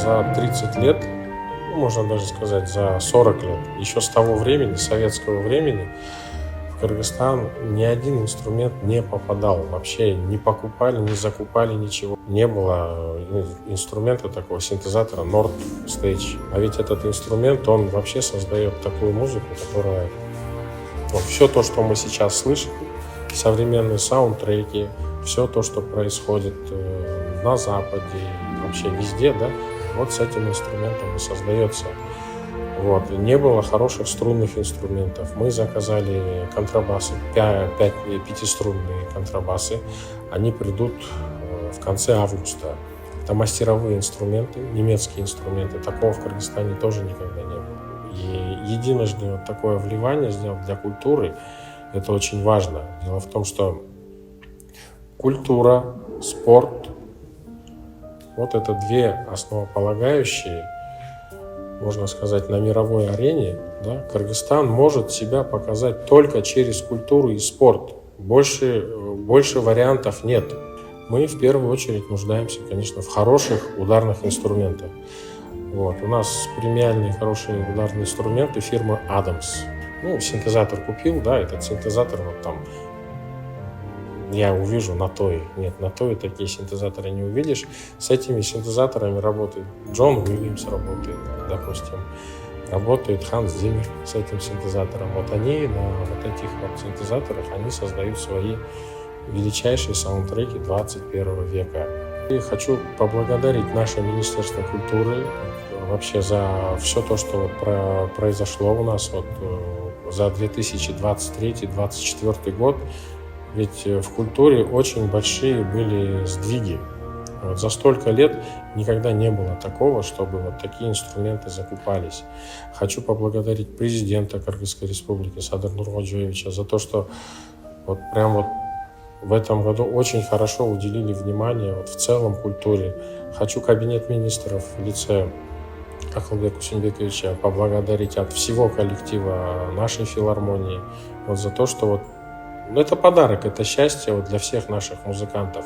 за 30 лет, ну, можно даже сказать, за 40 лет, еще с того времени, советского времени, в Кыргызстан ни один инструмент не попадал. Вообще не покупали, не закупали ничего. Не было инструмента такого, синтезатора Nord Stage. А ведь этот инструмент, он вообще создает такую музыку, которая... Вот, все то, что мы сейчас слышим, современные саундтреки, все то, что происходит на Западе, вообще везде, да, вот с этим инструментом и создается. Вот. Не было хороших струнных инструментов. Мы заказали контрабасы, пятиструнные контрабасы. Они придут в конце августа. Это мастеровые инструменты, немецкие инструменты. Такого в Кыргызстане тоже никогда не было. И единожды вот такое вливание сделать для культуры, это очень важно. Дело в том, что культура, спорт, вот это две основополагающие, можно сказать, на мировой арене, да, Кыргызстан может себя показать только через культуру и спорт. Больше вариантов нет. Мы в первую очередь нуждаемся, конечно, в хороших ударных инструментах. Вот. У нас премиальные хорошие ударные инструменты фирмы Adams. Ну, синтезатор купил, да, этот синтезатор вот там я увижу на той. Нет, на той такие синтезаторы не увидишь. С этими синтезаторами работает Джон Уильямс, работает, допустим, работает Ханс Зиммер с этим синтезатором. Вот они на вот этих вот синтезаторах, они создают свои величайшие саундтреки 21 века. И хочу поблагодарить наше Министерство культуры вообще за все то, что вот произошло у нас вот за 2023-2024 год. Ведь в культуре очень большие были сдвиги. Вот за столько лет никогда не было такого, чтобы вот такие инструменты закупались. Хочу поблагодарить президента Кыргызской республики Садыр Нуркожоевича за то, что вот прям вот в этом году очень хорошо уделили внимание вот в целом культуре. Хочу кабинет министров в лице Акылбека Усенбековича поблагодарить от всего коллектива нашей филармонии вот за то, что вот это подарок, это счастье вот для всех наших музыкантов.